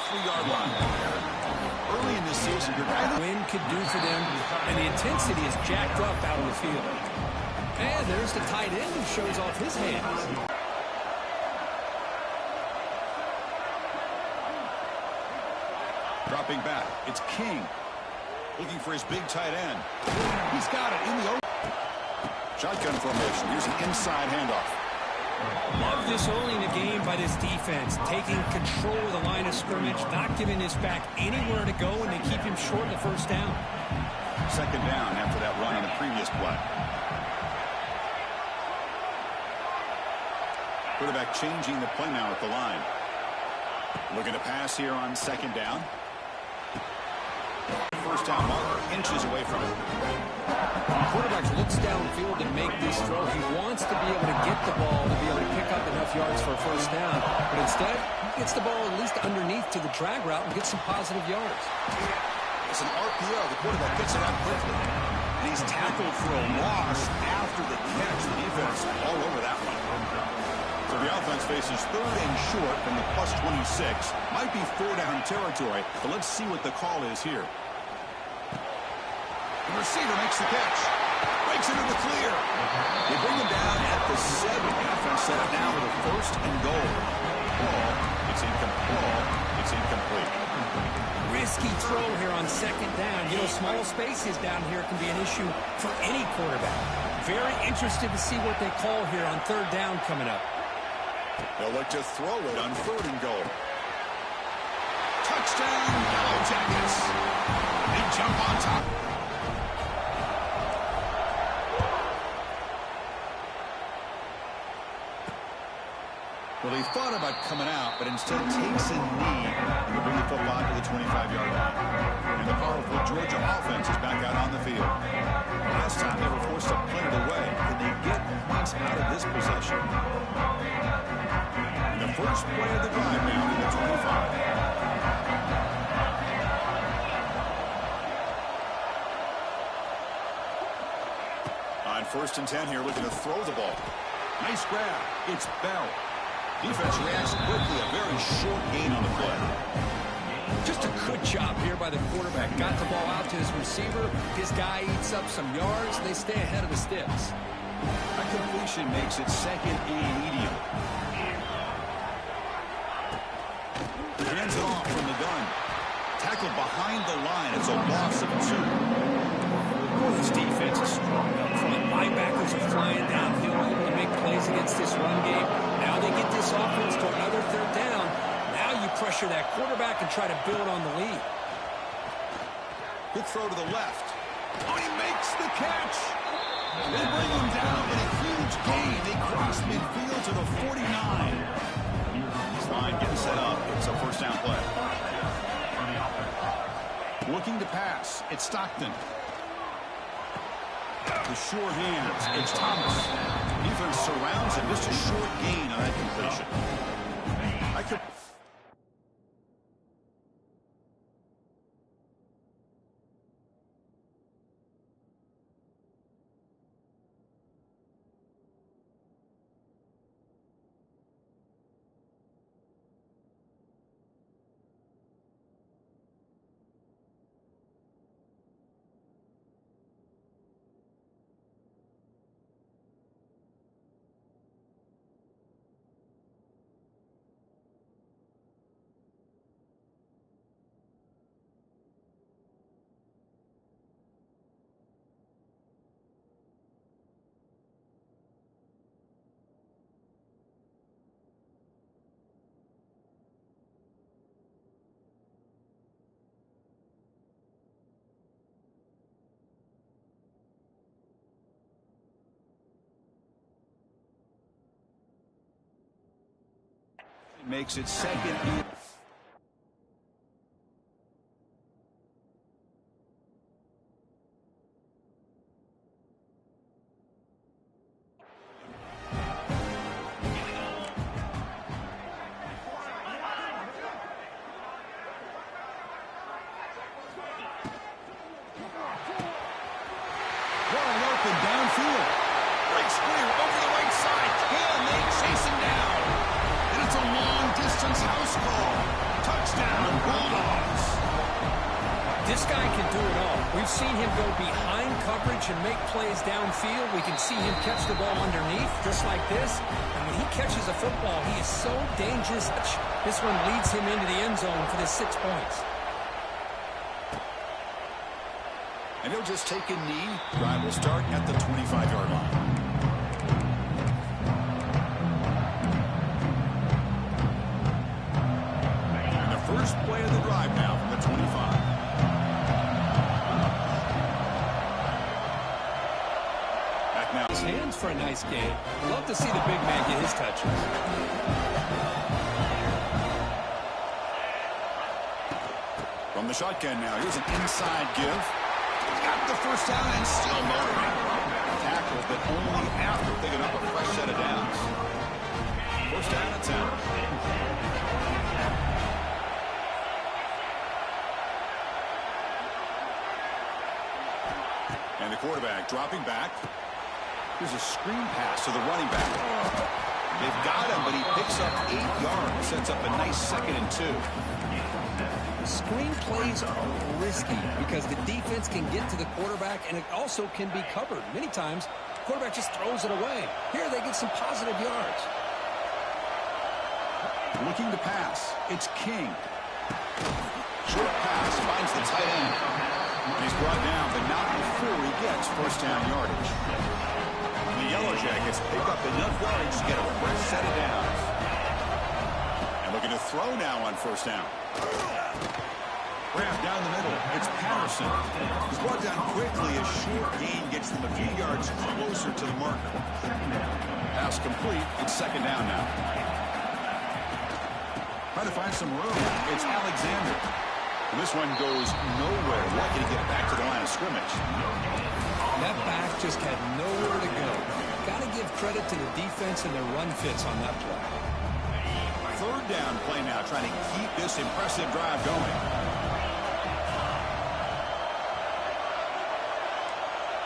3-yard line. Early in this season, your win could do for them, and the intensity is jacked up out on the field. And there's the tight end who shows off his hands. Dropping back, it's King. Looking for his big tight end. He's got it in the open. Shotgun formation. Here's an inside handoff. Love this early in the game by this defense. Taking control of the line of scrimmage, not giving this back anywhere to go, and they keep him short of the first down. Second down after that run on the previous play. Quarterback changing the play now at the line. Looking to pass here on second down. First down marker, inches away from it. The quarterback looks downfield to make this throw. He wants to be able to get the ball to be able to pick up enough yards for a first down. But instead, he gets the ball at least underneath to the drag route and gets some positive yards. It's an RPO. The quarterback gets it out quickly. And he's tackled for a loss after the catch. The defense all over that one. So the offense faces third and short from the plus 26. Might be 4-down territory, but let's see what the call is here. The receiver makes the catch. Breaks into the clear. They bring him down at the 7. The offense set up now with a first and goal. Ball, it's incomplete. Risky throw here on second down. You know, small spaces down here can be an issue for any quarterback. Very interested to see what they call here on third down coming up. They'll look to throw it on third and goal. Touchdown, Yellow Jackets. Big jump on top. Well, he thought about coming out, but instead takes a knee and will bring the football to the 25-yard line. And the powerful Georgia offense is back out on the field. Last time they were forced to punt it away. Can they get points out of this possession? And the first play of the drive now to the 25. On first and 10 here, looking to throw the ball. Nice grab. It's Bell. Defense reacts quickly. A very short gain on the play. Just a good job here by the quarterback. Got the ball out to his receiver. His guy eats up some yards. They stay ahead of the sticks. That completion makes it second and medium. Hands it off from the gun. Tackled behind the line. It's a loss of concern. Boy, this defense is strong up front. Linebackers are flying downhill, able to make plays against this run game. Now they get this offense to another third down. Now you pressure that quarterback and try to build on the lead. Good throw to the left. Oh, he makes the catch. They bring him down in a huge gain. They cross midfield to the 49. This line getting set up. It's a first down play. Looking to pass. It's Stockton. The short hands. It's Thomas. Defense surrounds him. Just a short gain on that completion. Makes it second. Wide open downfield. Breaks clear over the right side. Can they chase him down? And it's a long-distance house call. Bulldogs. This guy can do it all. We've seen him go behind coverage and make plays downfield. We can see him catch the ball underneath, just like this. And when he catches a football, he is so dangerous. This one leads him into the end zone for the 6 points. And he'll just take a knee. Drive will start at the 25-yard line. And the first play of the drive now from the 25. His hands for a nice game. Love to see the big man get his touches. From the shotgun now, here's an inside give. Got the first down and still motoring. Tackle, but only after picking up a fresh set of downs. First down and 10. And the quarterback dropping back. Here's a screen pass to the running back. They've got him, but he picks up 8 yards. Sets up a nice 2nd and 2. Screen plays are risky because the defense can get to the quarterback, and it also can be covered. Many times, the quarterback just throws it away. Here they get some positive yards. Looking to pass. It's King. Short pass finds the tight end. And he's brought down, but not before he gets first down yardage. The Yellow Jackets pick up enough yardage to get a fresh set of downs. And looking to throw now on first down. Grab down the middle. It's Patterson. He's brought down quickly. A short gain gets them a few yards closer to the marker. Pass complete. It's 2nd down now. Trying to find some room. It's Alexander. And this one goes nowhere. Lucky to get back to the line of scrimmage. That back just had nowhere to go. Got to give credit to the defense and their run fits on that play. 3rd down play now, trying to keep this impressive drive going.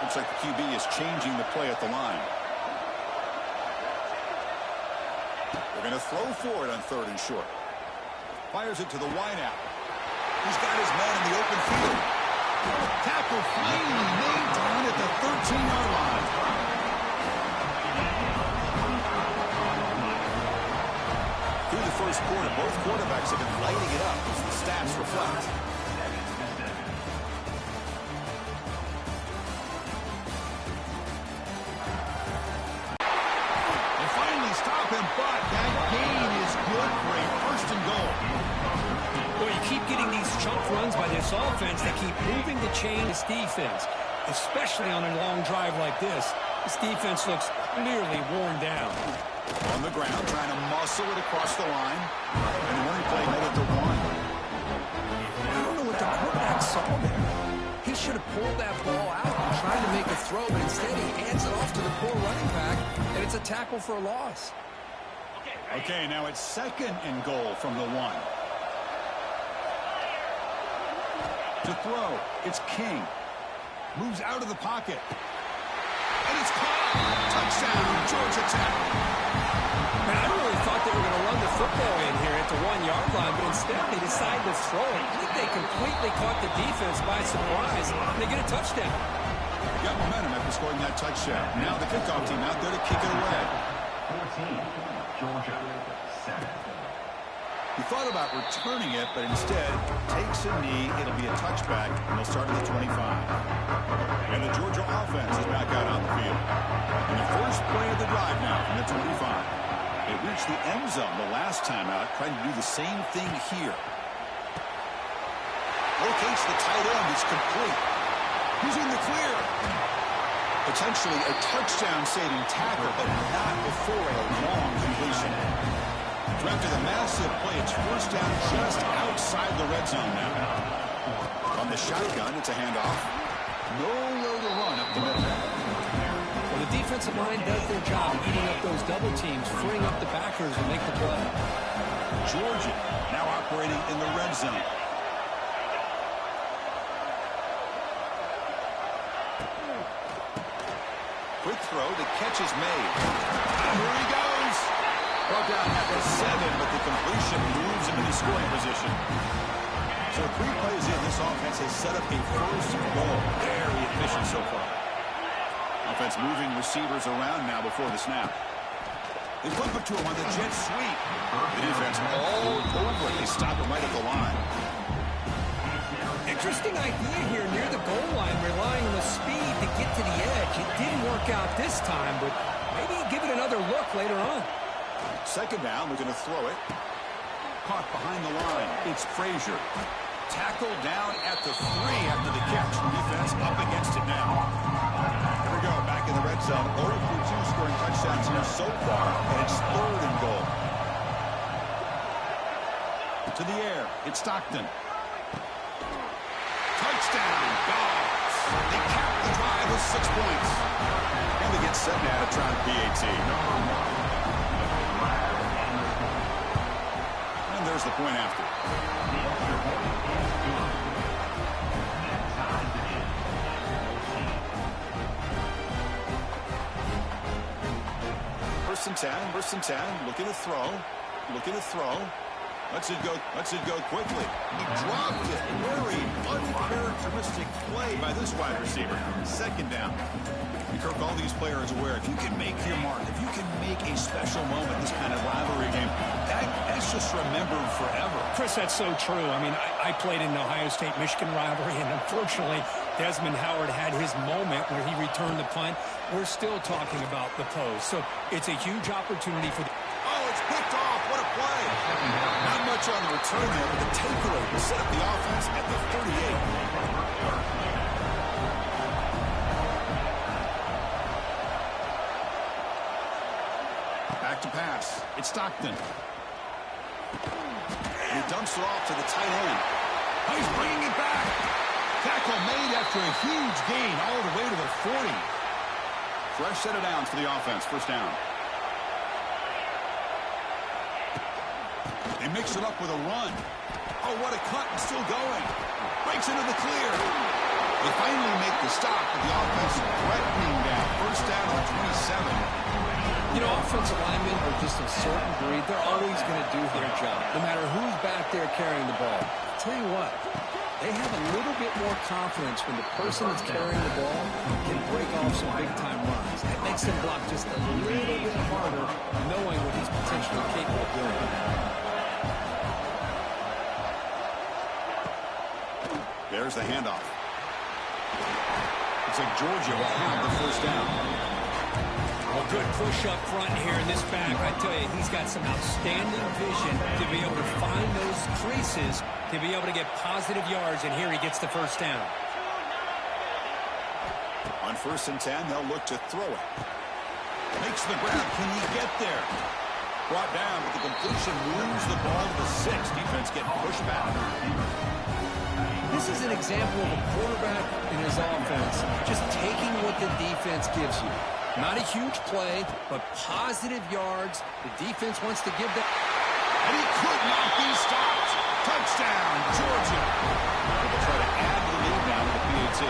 Looks like the QB is changing the play at the line. They're going to throw for it on 3rd and short. Fires it to the wideout. He's got his man in the open field. Tackle finally made down at the 13-yard line. Through the first quarter, both quarterbacks have been lighting it up as the stats reflect. They finally stop him, but that gain is good for a 1st and goal. Well, you keep getting these chunk runs by this offense that keep moving the chain. This defense, especially on a long drive like this, this defense looks clearly worn down. On the ground, trying to muscle it across the line. And the running play made it to 1. I don't know what the quarterback saw there. He should have pulled that ball out and tried to make a throw, but instead he hands it off to the poor running back, and it's a tackle for a loss. Okay, now it's 2nd and goal from the 1. To throw, it's King. Moves out of the pocket. And it's caught. Touchdown, Georgia Tech. Man, I really thought they were going to run the football in here at the 1-yard line, but instead they decide to throw it. I think they completely caught the defense by surprise, and they get a touchdown. Got momentum after scoring that touchdown. Now the kickoff team out there to kick it away. 14, Georgia, 7. He thought about returning it, but instead takes a knee. It'll be a touchback, and they'll start at the 25. And the Georgia offense is back out on the field. And the first play of the drive now from the 25. It reached the end zone the last time out, trying to do the same thing here. Locates the tight end. It's complete. He's in the clear. Potentially a touchdown-saving tackle, but not before a long completion. After the massive play, it's first down just outside the red zone now. On the shotgun, it's a handoff. Nowhere to run up the middle. Well, the defensive line does their job eating up those double teams, freeing up the backers and make the play. Georgia now operating in the red zone. Quick throw, the catch is made. Here he goes. Brought down at the 7, but the completion moves him into scoring position. So 3 plays in, this offense has set up a first goal. Very efficient so far. Offense moving receivers around now before the snap. They flip it to him on the jet sweep. The defense all over it. They stop it right at the line. Interesting idea here near the goal line, relying on the speed to get to the edge. It didn't work out this time, but maybe give it another look later on. Second down, they're going to throw it. Caught behind the line. It's Frazier. Tackled down at the 3 after the catch. Defense up against it now. Here we go, back in the red zone. 0 for 2 scoring touchdowns here so far, and it's 3rd and goal. To the air, it's Stockton. Touchdown, Dogs. They cap the drive with 6 points. And they get set now to try the PAT. And there's the point after. First and 10, looking to throw. Lets it go quickly. He dropped it. Very uncharacteristic play by this wide receiver. Second down. And Kirk, all these players aware, if you can make your mark, if you can make a special moment in this kind of rivalry game, that's just remembered forever. Chris, that's so true. I mean, I played in the Ohio State-Michigan rivalry, and unfortunately, Desmond Howard had his moment where he returned the punt. We're still talking about the pose. So it's a huge opportunity for the... Oh, it's picked off. What a play. Not much on the return there, but the takeaway will set up the offense at the 38. Back to pass. It's Stockton. And he dumps it off to the tight end. Oh, he's bringing it back. Tackle made after a huge gain all the way to the 40. Fresh set of downs for the offense. First down. They mix it up with a run. Oh, what a cut, and still going. Breaks into the clear. They finally make the stop, but the offense threatening down. First down on 27. You know, offensive linemen are just a certain breed. They're always going to do their job, no matter who's back there carrying the ball. I'll tell you what, they have a little bit more confidence when the person that's carrying the ball can break off some big-time runs. That makes them block just a little bit harder, knowing what he's potentially capable of doing. There's the handoff. Looks like Georgia will have the first down. A good push up front here in this back. I tell you, he's got some outstanding vision to be able to find those creases, to be able to get positive yards, and here he gets the first down. On 1st and 10, they'll look to throw it. Makes the grab. Can he get there? Brought down, but the completion moves the ball to the 6. Defense getting pushed back. This is an example of a quarterback in his offense just taking what the defense gives you. Not a huge play, but positive yards. The defense wants to give that. And he could not be stopped. Touchdown, Georgia. They'll try to add the lead now to the PAT.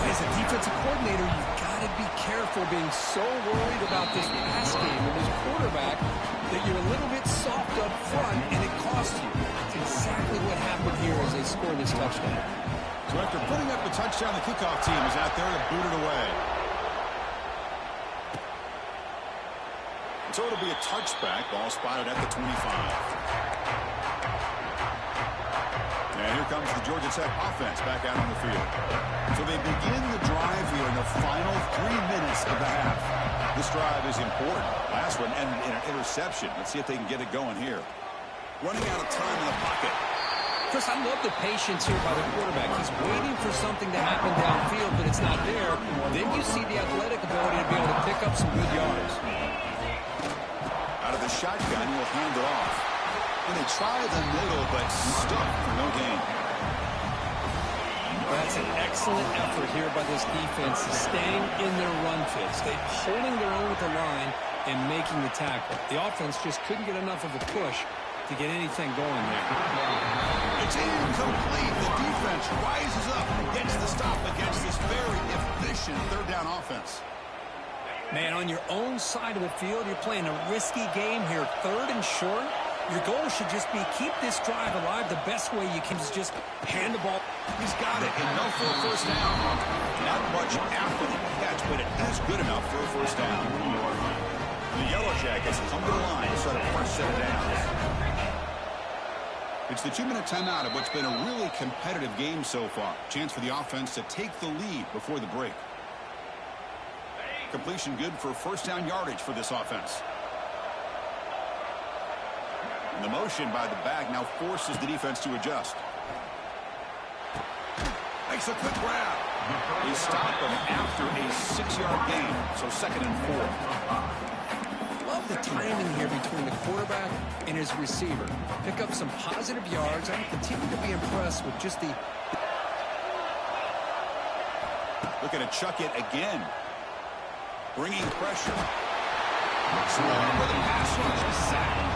As a defensive coordinator, you've got to be careful being so worried about this pass game and this quarterback that you're a little bit soft up front, and it costs you. It's exactly what happened here as they scored this touchdown. So after putting up the touchdown, the kickoff team is out there to boot it away. So it'll be a touchback. Ball spotted at the 25. And here comes the Georgia Tech offense back out on the field. So they begin the drive here in the final 3 minutes of the half. This drive is important. Last one ended in an interception. Let's see if they can get it going here. Running out of time in the pocket. Chris, I love the patience here by the quarterback. He's waiting for something to happen downfield, but it's not there. Then you see the athletic ability to be able to pick up some good yards. Out of the shotgun, he'll hand it off. And they try the middle, but stuck for no gain. That's an excellent effort here by this defense, staying in their run fits. They're holding their own with the line and making the tackle. The offense just couldn't get enough of a push to get anything going there. It's incomplete. The defense rises up and gets the stop against this very efficient third down offense. Man, on your own side of the field, you're playing a risky game here. 3rd and short. Your goal should just be keep this drive alive. The best way you can is just hand the ball. He's got it, enough for a first down. Not much after the catch, but it is good enough for a first down. The Yellow Jackets come to the line, set a fresh set of downs. It's the 2-minute timeout of what's been a really competitive game so far. Chance for the offense to take the lead before the break. Completion good for first down yardage for this offense. And the motion by the back now forces the defense to adjust. Makes a quick grab. He stopped him after a 6-yard gain, so 2nd and 4. Love the timing here between the quarterback and his receiver. Pick up some positive yards. I continue to be impressed with just the... Looking to chuck it again. Bringing pressure. Swung with a pass rush. Sack.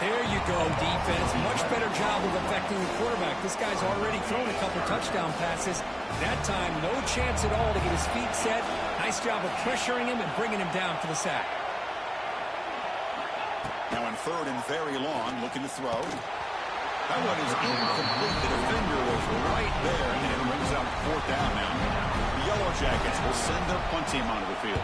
There you go, defense. Much better job of affecting the quarterback. This guy's already thrown a couple touchdown passes. That time, no chance at all to get his feet set. Nice job of pressuring him and bringing him down for the sack. Now on 3rd and very long, looking to throw. That one is incomplete. The defender was right there, and it brings up 4th down now. The Yellow Jackets will send their punt team onto the field.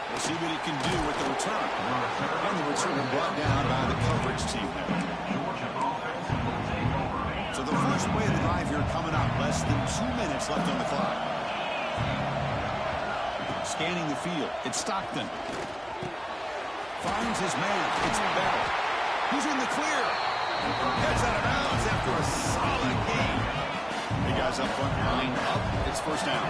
We'll see what he can do with the return. And the return brought down by the coverage team there. So the first play of the drive here coming up. Less than 2 minutes left on the clock. Scanning the field. It's Stockton. Finds his man. It's Bell. Who's in the clear? Heads out of bounds after a solid game. The guys up front line up. It's first down.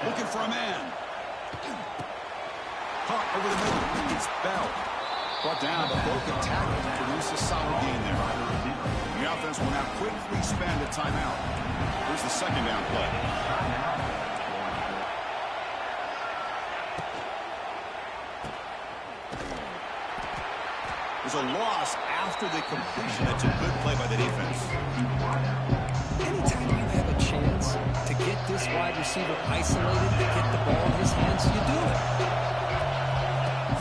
Looking for a man. Caught over the middle. It's Bell. Brought down, but broken tackle to produce a solid gain there. The offense will now quickly spend a timeout. Here's the 2nd down play. There's a loss after the completion. That's a good play by the defense. Anytime you have a chance to get this wide receiver isolated, to get the ball in his hands, you do it.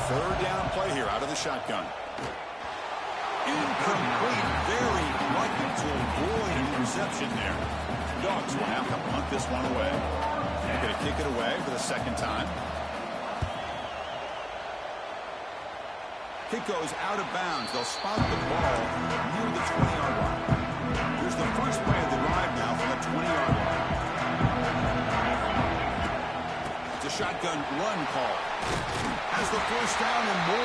3rd down play here out of the shotgun. Incomplete. Very lucky to avoid an interception there. Dogs will have to punt this one away. They're going to kick it away for the 2nd time. Kick goes out of bounds. They'll spot the ball near the 20-yard line. Here's the first play of the drive now from the 20-yard line. It's a shotgun run call. Has the first down and more.